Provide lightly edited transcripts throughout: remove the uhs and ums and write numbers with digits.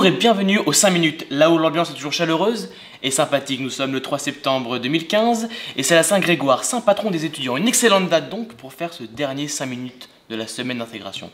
et bienvenue aux 5 minutes, là où l'ambiance est toujours chaleureuse et sympathique. Nous sommes le 3 septembre 2015 et c'est la Saint-Grégoire, saint patron des étudiants. Une excellente date donc pour faire ce dernier 5 minutes de la semaine d'intégration.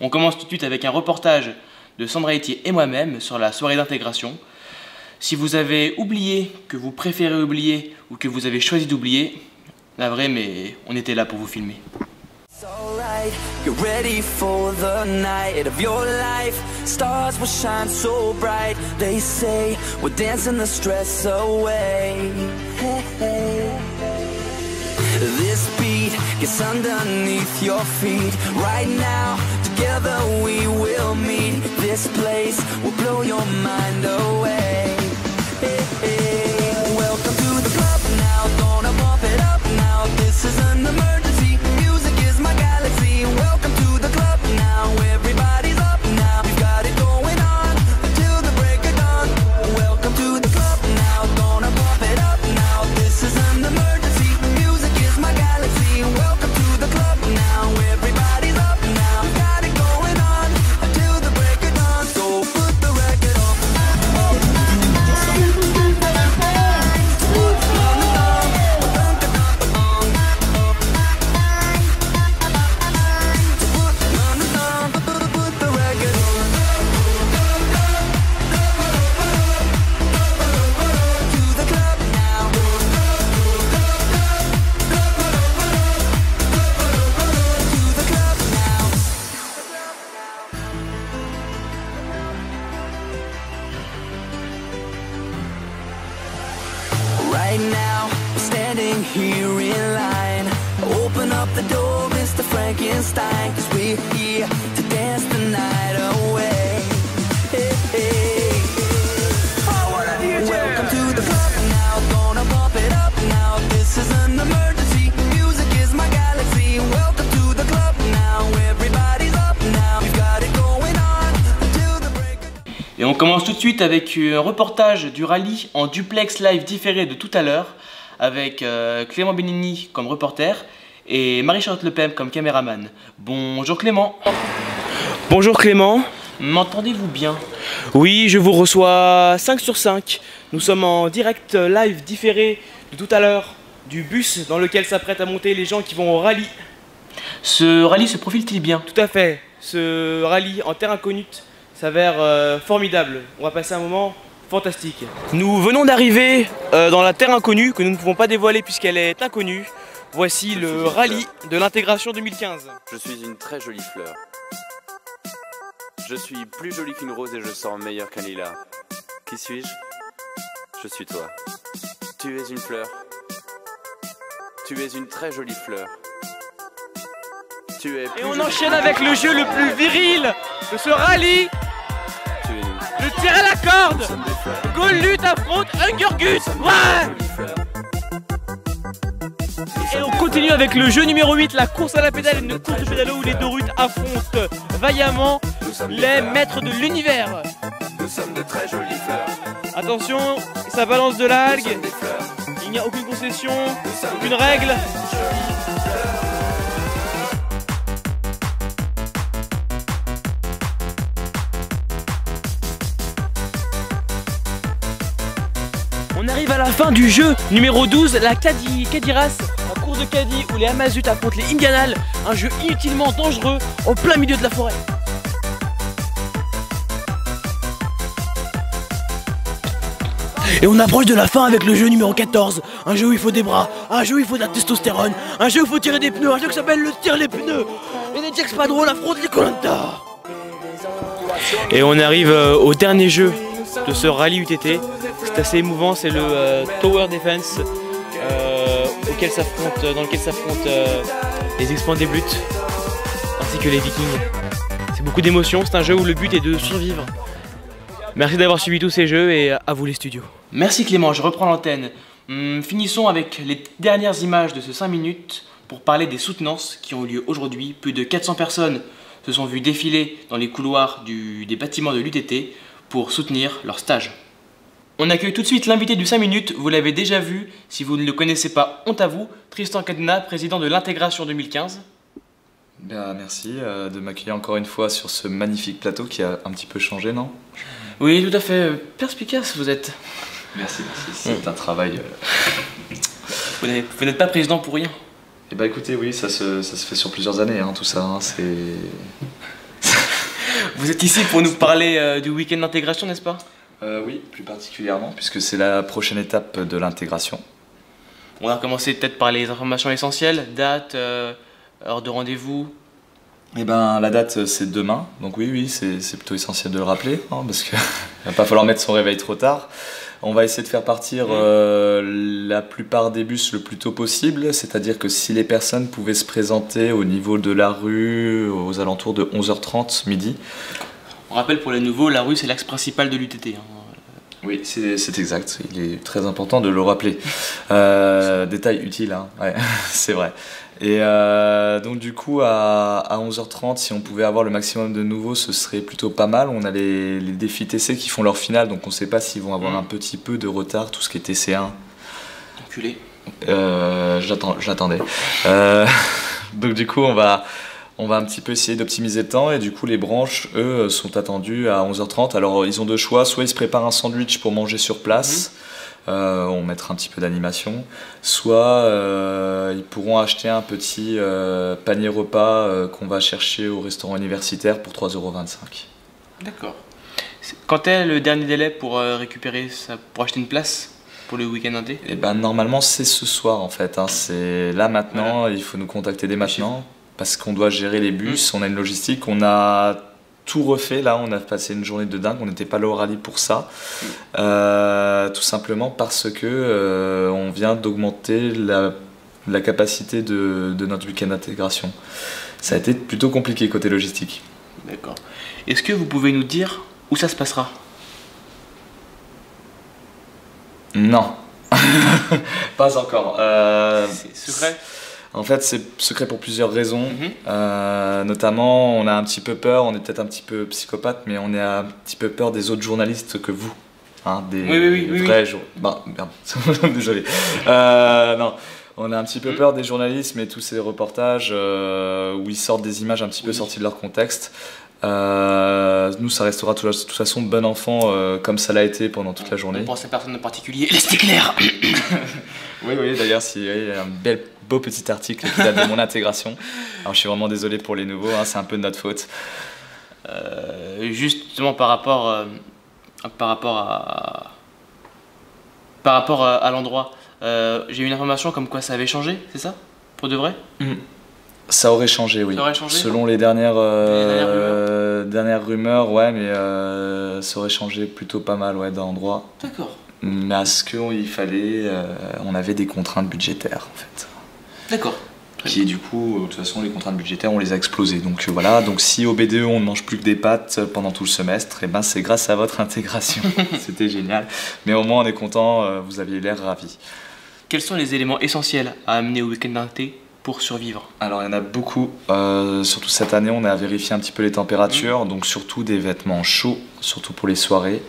On commence tout de suite avec un reportage de Sandra Etier et moi-même sur la soirée d'intégration. Si vous avez oublié, que vous préférez oublier ou que vous avez choisi d'oublier, la vraie, mais on était là pour vous filmer. Alright, get ready for the night of your life. Stars will shine so bright. They say we're dancing the stress away. Hey, hey. This beat gets underneath your feet. Right now, together we will meet. This place will blow your mind away. Hey, hey. Welcome to the club now. Gonna bump it up now. This is an emergency. My galaxy, welcome to the club now. Everybody's up now. We've got it going on until the break of dawn. Welcome to the club now. Gonna bump it up now. This is an emergency. Music is my galaxy. Welcome to the club now. Everybody's up now. We've got it going on until the break of dawn. So put the record on. Right now, we're standing here in line. Open up the door, Mr. Frankenstein, 'cause we're here to dance the night away. Hey, hey. Welcome to the club now, gonna bump it up now. This is an emergency, music is my galaxy. Welcome to the club now, everybody's up now. We've got it going on until the break of... Et on commence tout de suite avec un reportage du rallye en duplex live différé de tout à l'heure avec Clément Benigni comme reporter et Marie-Charlotte Lepem comme caméraman. Bonjour Clément. Bonjour Clément. M'entendez-vous bien? Oui, je vous reçois 5 sur 5. Nous sommes en direct live différé de tout à l'heure du bus dans lequel s'apprêtent à monter les gens qui vont au rallye. Ce rallye se profile-t-il bien? Tout à fait. Ce rallye en terre inconnue s'avère formidable. On va passer un moment fantastique. Nous venons d'arriver dans la terre inconnue que nous ne pouvons pas dévoiler puisqu'elle est inconnue. Voici le rallye de l'intégration 2015. Je suis une très jolie fleur. Je suis plus jolie qu'une rose et je sens meilleur qu'un lilas. Qui suis-je? Je suis toi. Tu es une fleur. Tu es une très jolie fleur. Tu es Et on enchaîne avec le jeu le plus viril de ce rallye. Tu es une... Le tir à la corde. Golut affronte Hungergut. Ouais. Et on continue avec le jeu numéro 8, la course à la pédale, une course de pédalo où les deux routes affrontent vaillamment les maîtres de l'univers. Nous sommes de très jolies fleurs. Attention, ça balance de l'algue, il n'y a aucune concession, aucune règle. On arrive à la fin du jeu numéro 12, la Caddy Race, la course de Caddy où les Amazutes affrontent les Indianales, un jeu inutilement dangereux en plein milieu de la forêt. Et on approche de la fin avec le jeu numéro 14, un jeu où il faut des bras, un jeu où il faut de la testostérone, un jeu où il faut tirer des pneus, un jeu qui s'appelle le tir les pneus. Et les Jax pas drôles affrontent les Koh-Lanta. Et on arrive au dernier jeu de ce rallye UTT. C'est assez émouvant, c'est le Tower Defense dans lequel s'affrontent les Expandables ainsi que les Vikings. C'est beaucoup d'émotions, c'est un jeu où le but est de survivre. Merci d'avoir suivi tous ces jeux et à vous les studios. Merci Clément, je reprends l'antenne. Finissons avec les dernières images de ce 5 minutes pour parler des soutenances qui ont eu lieu aujourd'hui. Plus de 400 personnes se sont vues défiler dans les couloirs des bâtiments de l'UTT pour soutenir leur stage. On accueille tout de suite l'invité du 5 minutes, vous l'avez déjà vu, si vous ne le connaissez pas, honte à vous, Tristan Cadena, président de l'intégration 2015. Merci de m'accueillir encore une fois sur ce magnifique plateau qui a un petit peu changé, non? Oui, tout à fait. Perspicace, vous êtes. Merci, c'est un travail... Vous n'êtes pas président pour rien. Eh ben écoutez, oui, ça se fait sur plusieurs années, hein, tout ça, hein, c'est... Vous êtes ici pour nous parler du week-end d'intégration, n'est-ce pas? Oui, plus particulièrement, puisque c'est la prochaine étape de l'intégration. On va commencer peut-être par les informations essentielles, date, heure de rendez-vous. Eh ben, la date, c'est demain, donc oui, c'est plutôt essentiel de le rappeler, hein, parce qu'il va pas falloir mettre son réveil trop tard. On va essayer de faire partir la plupart des bus le plus tôt possible, c'est-à-dire que si les personnes pouvaient se présenter au niveau de la rue aux alentours de 11h30, midi. On rappelle pour les nouveaux, la rue c'est l'axe principal de l'UTT. Hein. Oui, c'est exact, il est très important de le rappeler. Détail utile, hein. Ouais, c'est vrai. Et donc du coup à 11h30, si on pouvait avoir le maximum de nouveaux, ce serait plutôt pas mal. On a les défis TC qui font leur finale, donc on ne sait pas s'ils vont avoir un petit peu de retard, tout ce qui est TC1. Enculé. J'attendais. Donc du coup on va un petit peu essayer d'optimiser le temps, et du coup les branches, eux, sont attendues à 11h30. Alors ils ont deux choix, soit ils se préparent un sandwich pour manger sur place, on mettra un petit peu d'animation, soit ils pourront acheter un petit panier repas qu'on va chercher au restaurant universitaire pour 3,25 €. D'accord. Quand est le dernier délai pour récupérer ça, pour acheter une place pour le week-end indé? Et ben normalement c'est ce soir en fait, hein. C'est là maintenant, il faut nous contacter dès maintenant. Parce qu'on doit gérer les bus, on a une logistique, on a tout refait, là on a passé une journée de dingue, on n'était pas là au rallye pour ça, tout simplement parce que on vient d'augmenter la capacité de notre week-end d'intégration. Ça a été plutôt compliqué côté logistique. D'accord. Est-ce que vous pouvez nous dire où ça se passera? Non, pas encore. C'est secret? En fait, c'est secret pour plusieurs raisons. Notamment, on a un petit peu peur, on est peut-être un petit peu psychopathe, mais on a un petit peu peur des autres journalistes que vous. Hein, des vrais journalistes. Bah, merde, désolé. Non, on a un petit peu peur des journalistes, mais tous ces reportages où ils sortent des images un petit peu sorties de leur contexte. Nous, ça restera de toute façon bon enfant, comme ça l'a été pendant toute la journée. On pense à personne en particulier. Laisse clair. Oui, d'ailleurs, il y a un beau petit article qui date de mon intégration. Alors, je suis vraiment désolé pour les nouveaux, hein, c'est un peu de notre faute. Justement, par rapport à l'endroit, j'ai eu une information comme quoi ça avait changé, c'est ça? Pour de vrai? Ça aurait changé, oui. Ça aurait changé, selon les dernières rumeurs, ouais, mais ça aurait changé plutôt pas mal, ouais, d'endroit. D'accord. Parce qu'il fallait, on avait des contraintes budgétaires, en fait. D'accord. Qui, du coup, de toute façon, les contraintes budgétaires, on les a explosées. Donc voilà, donc si au BDE, on ne mange plus que des pâtes pendant tout le semestre, et ben c'est grâce à votre intégration. C'était génial. Mais au moins, on est content, vous aviez l'air ravis. Quels sont les éléments essentiels à amener au week-end d'inté pour survivre? Alors il y en a beaucoup, surtout cette année on a vérifié un petit peu les températures, donc surtout des vêtements chauds, surtout pour les soirées,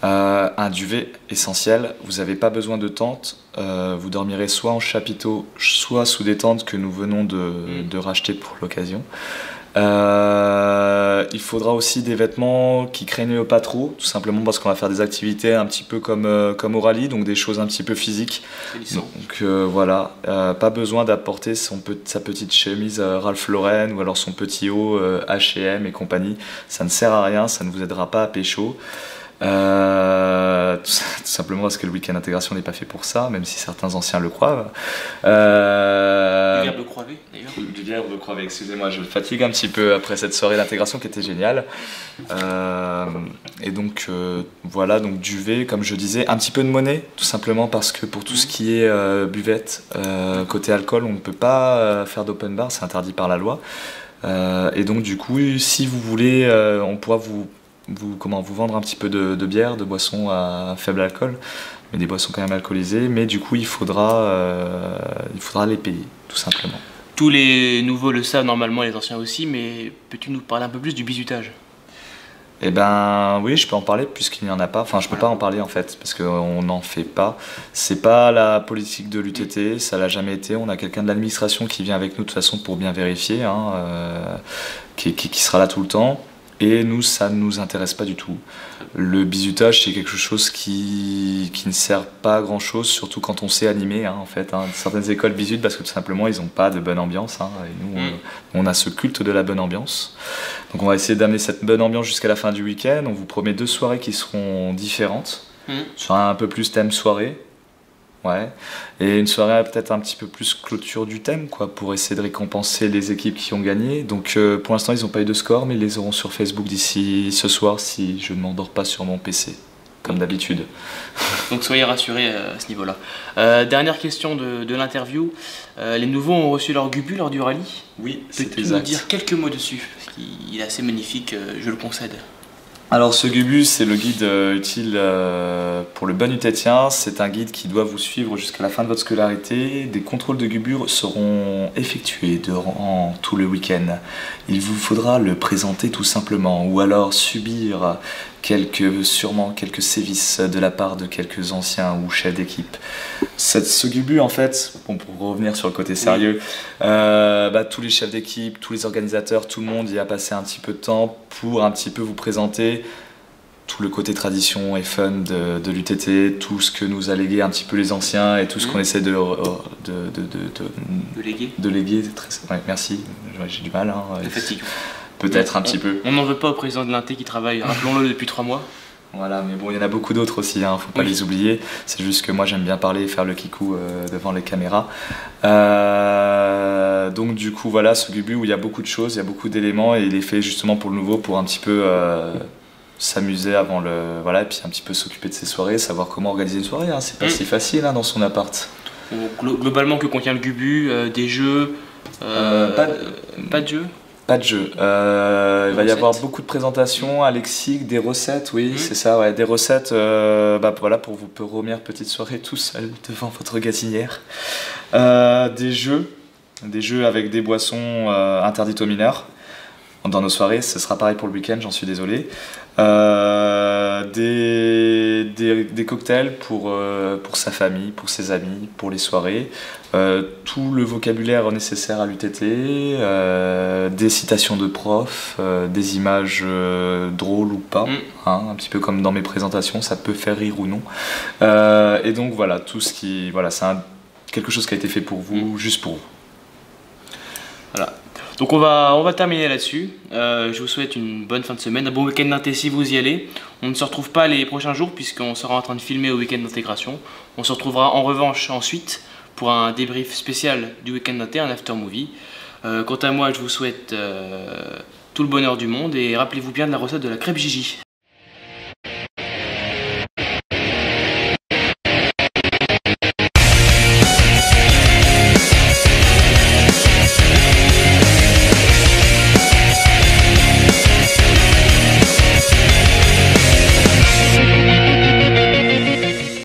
un duvet essentiel, vous n'avez pas besoin de tente, vous dormirez soit en chapiteau, soit sous des tentes que nous venons de racheter pour l'occasion. Il faudra aussi des vêtements qui craignent pas trop, tout simplement parce qu'on va faire des activités un petit peu comme au rallye, donc des choses un petit peu physiques. Donc voilà, pas besoin d'apporter sa petite chemise Ralph Lauren ou alors son petit haut H&M et compagnie. Ça ne sert à rien, ça ne vous aidera pas à pécho. Tout simplement parce que le week-end d'intégration n'est pas fait pour ça, même si certains anciens le croient. Du verbe croiver, d'ailleurs. Du verbe croiver, excusez-moi, je me fatigue un petit peu après cette soirée d'intégration qui était géniale. Et donc voilà, donc duvet, comme je disais, un petit peu de monnaie, tout simplement parce que pour tout ce qui est buvette, côté alcool, on ne peut pas faire d'open bar, c'est interdit par la loi. Et donc du coup, si vous voulez, on pourra vous vendre un petit peu de bière, de boissons à faible alcool, mais des boissons quand même alcoolisées, mais du coup il faudra les payer, tout simplement. Tous les nouveaux le savent normalement, les anciens aussi, mais peux-tu nous parler un peu plus du bizutage? Eh ben oui, je peux en parler puisqu'il n'y en a pas, enfin je peux pas en parler en fait, parce qu'on n'en fait pas. C'est pas la politique de l'UTT, ça l'a jamais été, on a quelqu'un de l'administration qui vient avec nous de toute façon pour bien vérifier, hein, qui sera là tout le temps. Et nous, ça ne nous intéresse pas du tout. Le bizutage, c'est quelque chose qui ne sert pas à grand chose, surtout quand on sait animer, en fait. Certaines écoles bizutent parce que tout simplement, ils n'ont pas de bonne ambiance. Et nous, on a ce culte de la bonne ambiance. Donc on va essayer d'amener cette bonne ambiance jusqu'à la fin du week-end. On vous promet 2 soirées qui seront différentes, sur un peu plus thème soirée. Ouais. Et une soirée peut-être un petit peu plus clôture du thème, quoi, pour essayer de récompenser les équipes qui ont gagné. Donc pour l'instant ils n'ont pas eu de score, mais ils les auront sur Facebook d'ici ce soir si je ne m'endors pas sur mon PC, comme d'habitude. Donc soyez rassurés à ce niveau-là. Dernière question de l'interview. Les nouveaux ont reçu leur gubu lors du rallye. Oui, c'est Peux-tu nous dire quelques mots dessus? Parce qu'il est assez magnifique, je le concède. Alors ce Gubu, c'est le guide utile pour le bon utétien. C'est un guide qui doit vous suivre jusqu'à la fin de votre scolarité. Des contrôles de Gubu seront effectués durant tout le week-end. Il vous faudra le présenter tout simplement, ou alors subir sûrement quelques sévices de la part de quelques anciens ou chefs d'équipe. Ce Gubu, en fait, pour revenir sur le côté sérieux, tous les chefs d'équipe, tous les organisateurs, tout le monde y a passé un petit peu de temps pour un petit peu vous présenter tout le côté tradition et fun de l'UTT, tout ce que nous a légué un petit peu les anciens et tout ce qu'on essaie de léguer. Ouais, merci, j'ai du mal. Peut-être un petit peu. On n'en veut pas au président de l'Inté qui travaille, rappelons-le, depuis 3 mois. Voilà, mais bon, il y en a beaucoup d'autres aussi, faut pas les oublier. C'est juste que moi j'aime bien parler et faire le kikou devant les caméras. Donc du coup, voilà, ce Gubu où il y a beaucoup de choses, il y a beaucoup d'éléments et il est fait justement pour le nouveau, pour un petit peu s'amuser avant le... Voilà, et puis un petit peu s'occuper de ses soirées, savoir comment organiser une soirée, c'est pas si facile dans son appart. Globalement, que contient le Gubu? Des jeux? Pas de jeux? Pas de jeu. Il va y avoir beaucoup de présentations, un lexique, des recettes, c'est ça, ouais, des recettes voilà, pour vos premières petites soirées tout seul devant votre gazinière. Des jeux avec des boissons interdites aux mineurs. Dans nos soirées, ce sera pareil pour le week-end, j'en suis désolé. Des cocktails pour sa famille, pour ses amis, pour les soirées. Tout le vocabulaire nécessaire à l'UTT, des citations de profs, des images drôles ou pas, un petit peu comme dans mes présentations, ça peut faire rire ou non. Et donc voilà, tout ce qui... Voilà, c'est quelque chose qui a été fait pour vous, juste pour vous. Voilà. Donc on va terminer là-dessus. Je vous souhaite une bonne fin de semaine, un bon week-end d'inté si vous y allez. On ne se retrouve pas les prochains jours puisqu'on sera en train de filmer au week-end d'intégration. On se retrouvera en revanche ensuite pour un débrief spécial du week-end d'inté, un after movie. Quant à moi, je vous souhaite tout le bonheur du monde et rappelez-vous bien de la recette de la crêpe Gigi.